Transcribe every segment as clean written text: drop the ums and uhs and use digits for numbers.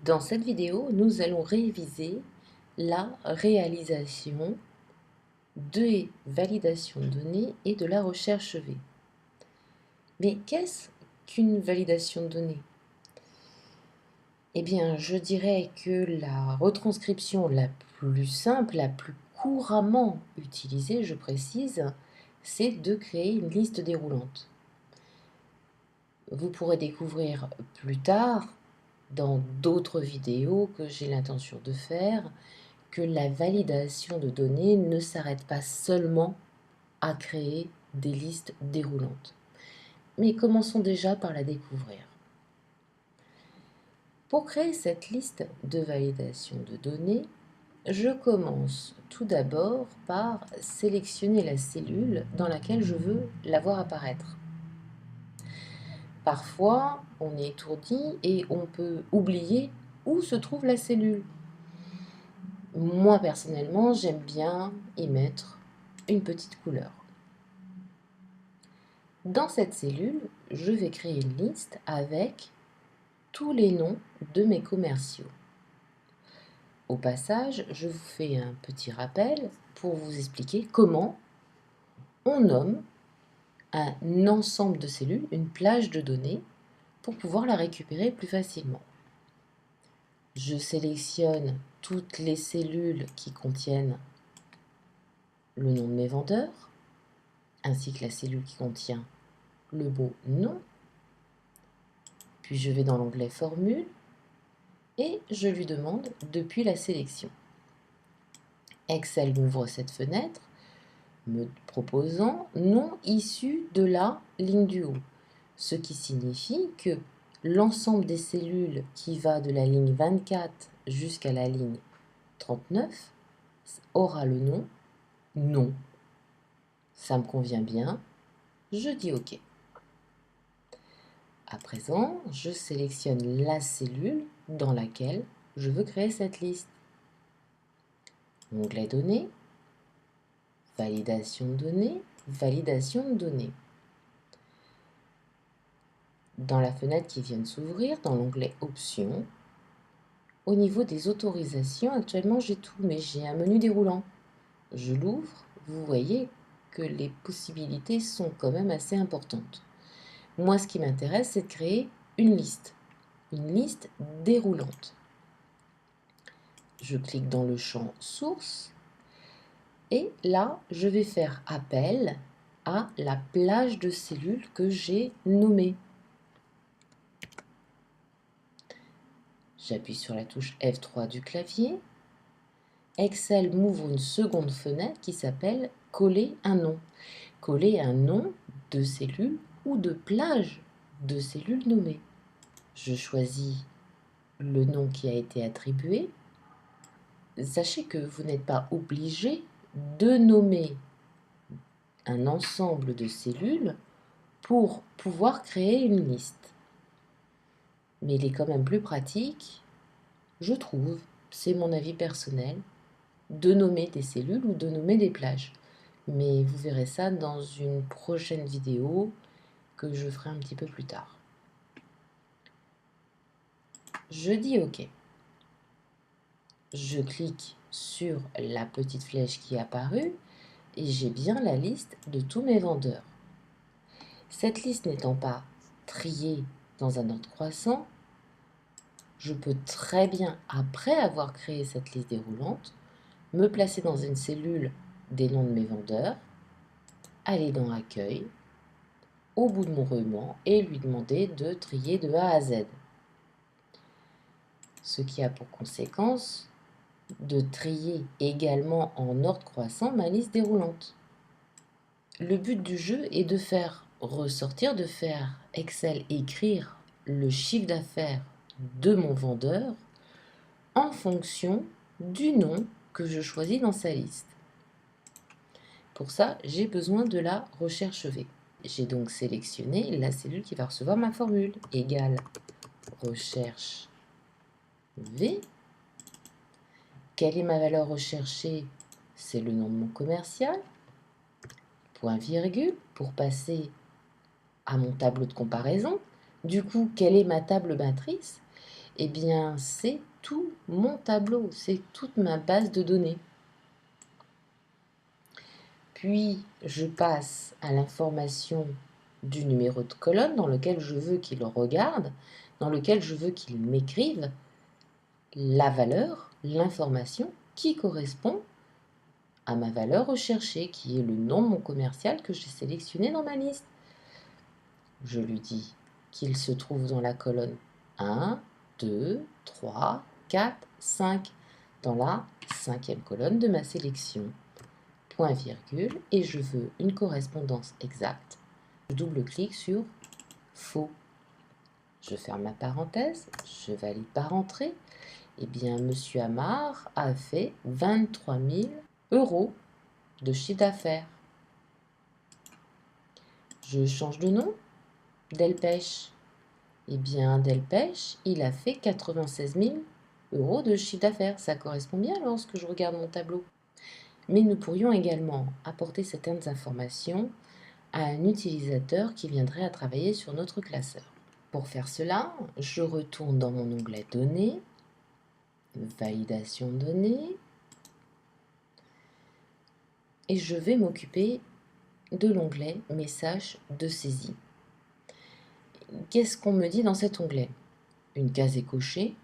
Dans cette vidéo, nous allons réviser la réalisation des validations de données et de la recherche V. Mais qu'est-ce qu'une validation de données? Eh bien, je dirais que la retranscription la plus simple, la plus couramment utilisée, je précise, c'est de créer une liste déroulante. Vous pourrez découvrir plus tard, dans d'autres vidéos que j'ai l'intention de faire, que la validation de données ne s'arrête pas seulement à créer des listes déroulantes. Mais commençons déjà par la découvrir. Pour créer cette liste de validation de données, je commence tout d'abord par sélectionner la cellule dans laquelle je veux la voir apparaître. Parfois, on est étourdi et on peut oublier où se trouve la cellule. Moi, personnellement, j'aime bien y mettre une petite couleur. Dans cette cellule, je vais créer une liste avec tous les noms de mes commerciaux. Au passage, je vous fais un petit rappel pour vous expliquer comment on nomme un ensemble de cellules, une plage de données, pour pouvoir la récupérer plus facilement. Je sélectionne toutes les cellules qui contiennent le nom de mes vendeurs, ainsi que la cellule qui contient le mot nom. Puis je vais dans l'onglet Formule et je lui demande depuis la sélection. Excel m'ouvre cette fenêtre me proposant nom issu de la ligne du haut, ce qui signifie que l'ensemble des cellules qui va de la ligne 24 jusqu'à la ligne 39 aura le nom non. Ça me convient bien, je dis OK. À présent, je sélectionne la cellule dans laquelle je veux créer cette liste. Onglet Données, validation de données. Dans la fenêtre qui vient de s'ouvrir, dans l'onglet Options, au niveau des autorisations, actuellement j'ai tout, mais j'ai un menu déroulant. Je l'ouvre, vous voyez que les possibilités sont quand même assez importantes. Moi, ce qui m'intéresse, c'est de créer une liste déroulante. Je clique dans le champ Source et là, je vais faire appel à la plage de cellules que j'ai nommée. J'appuie sur la touche F3 du clavier. Excel m'ouvre une seconde fenêtre qui s'appelle « Coller un nom ». Coller un nom de cellule ou de plage de cellules nommées. Je choisis le nom qui a été attribué. Sachez que vous n'êtes pas obligé de nommer un ensemble de cellules pour pouvoir créer une liste. Mais il est quand même plus pratique, je trouve, c'est mon avis personnel, de nommer des cellules ou de nommer des plages. Mais vous verrez ça dans une prochaine vidéo que je ferai un petit peu plus tard. Je dis OK. Je clique sur la petite flèche qui est apparue et j'ai bien la liste de tous mes vendeurs. Cette liste n'étant pas triée dans un ordre croissant, je peux très bien, après avoir créé cette liste déroulante, me placer dans une cellule des noms de mes vendeurs, aller dans Accueil, au bout de mon roulement et lui demander de trier de A à Z. Ce qui a pour conséquence de trier également en ordre croissant ma liste déroulante. Le but du jeu est de faire ressortir, de faire Excel écrire le chiffre d'affaires de mon vendeur en fonction du nom que je choisis dans sa liste. Pour ça, j'ai besoin de la recherche V. J'ai donc sélectionné la cellule qui va recevoir ma formule, égale recherche V. Quelle est ma valeur recherchée? C'est le nom de mon commercial. Point virgule pour passer à mon tableau de comparaison. Du coup, quelle est ma table matrice? eh bien, c'est tout mon tableau, c'est toute ma base de données. Puis, je passe à l'information du numéro de colonne dans lequel je veux qu'il regarde, dans lequel je veux qu'il m'écrive la valeur, l'information qui correspond à ma valeur recherchée, qui est le nom de mon commercial que j'ai sélectionné dans ma liste. Je lui dis qu'il se trouve dans la colonne 1, 2, 3, 4, 5, dans la 5e colonne de ma sélection. Point virgule, et je veux une correspondance exacte. Je double-clique sur faux. Je ferme la parenthèse, je valide par entrée. Eh bien, Monsieur Amar a fait 23 000 € de chiffre d'affaires. Je change de nom, Delpech. Eh bien, Delpech, il a fait 96 000 € de chiffre d'affaires. Ça correspond bien lorsque je regarde mon tableau. Mais nous pourrions également apporter certaines informations à un utilisateur qui viendrait à travailler sur notre classeur. Pour faire cela, je retourne dans mon onglet Données, Validation données, et je vais m'occuper de l'onglet Message de saisie. Qu'est-ce qu'on me dit dans cet onglet? Une case est cochée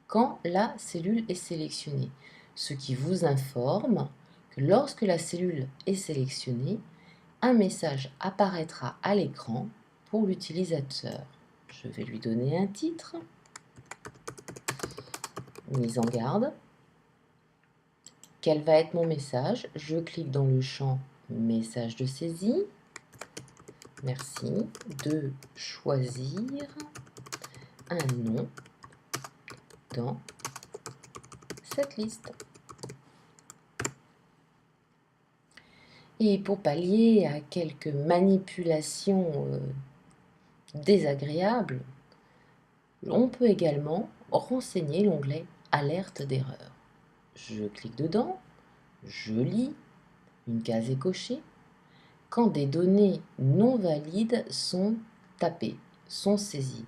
quand la cellule est sélectionnée, ce qui vous informe que lorsque la cellule est sélectionnée, un message apparaîtra à l'écran pour l'utilisateur. Je vais lui donner un titre, mise en garde. Quel va être mon message? Je clique dans le champ Message de saisie. Merci de choisir un nom dans cette liste. Et pour pallier à quelques manipulations désagréables, on peut également renseigner l'onglet Alerte d'erreur. Je clique dedans, je lis, une case est cochée. Quand des données non valides sont tapées, sont saisies,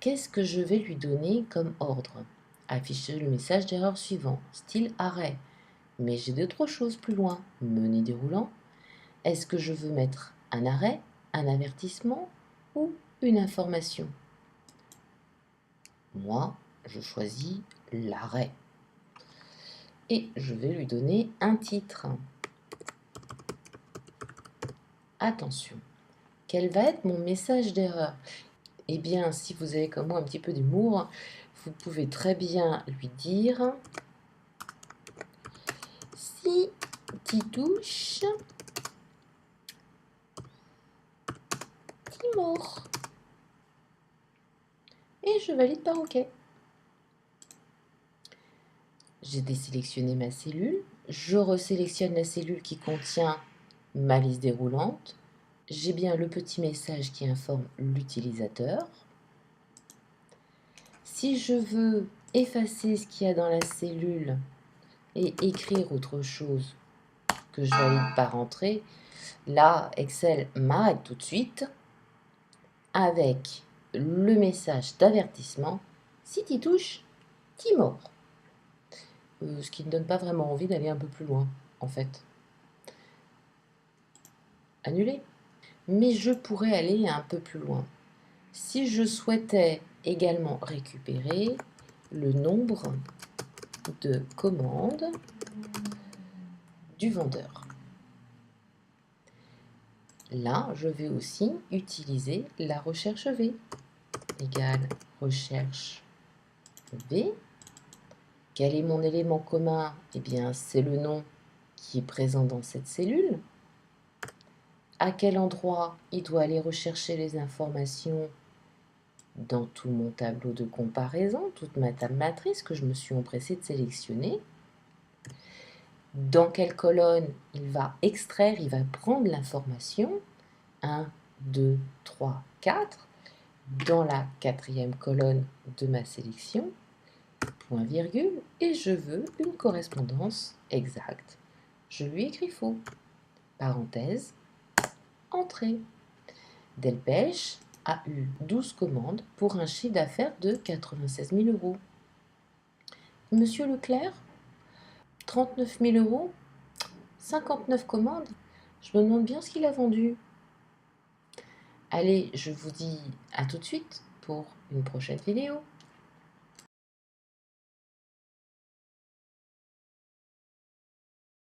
qu'est-ce que je vais lui donner comme ordre? Afficher le message d'erreur suivant, style arrêt. Mais j'ai d'autres choses plus loin. Menu déroulant. Est-ce que je veux mettre un arrêt, un avertissement ou une information? Moi, je choisis l'arrêt. Et je vais lui donner un titre. Attention, quel va être mon message d'erreur? Eh bien, si vous avez comme moi un petit peu d'humour, vous pouvez très bien lui dire si tu touches, tu mords. Et je valide par OK. J'ai désélectionné ma cellule. Je resélectionne la cellule qui contient ma liste déroulante. J'ai bien le petit message qui informe l'utilisateur. Si je veux effacer ce qu'il y a dans la cellule et écrire autre chose que je valide par entrée, là, Excel m'arrête tout de suite avec le message d'avertissement. Si tu touches, tu mords. Ce qui ne donne pas vraiment envie d'aller un peu plus loin, en fait. Annuler. Mais je pourrais aller un peu plus loin. Si je souhaitais également récupérer le nombre de commandes du vendeur. Là, je vais aussi utiliser la recherche V égale recherche V. Quel est mon élément commun? Eh bien, c'est le nom qui est présent dans cette cellule. À quel endroit il doit aller rechercher les informations? Dans tout mon tableau de comparaison, toute ma table matrice que je me suis empressée de sélectionner. Dans quelle colonne il va extraire, il va prendre l'information? 1, 2, 3, 4. Dans la 4e colonne de ma sélection, point virgule, et je veux une correspondance exacte. Je lui écris faux. Parenthèse, entrée. Delpech a eu 12 commandes pour un chiffre d'affaires de 96 000 euros. Monsieur Leclerc, 39 000 euros, 59 commandes. Je me demande bien ce qu'il a vendu. Allez, je vous dis à tout de suite pour une prochaine vidéo.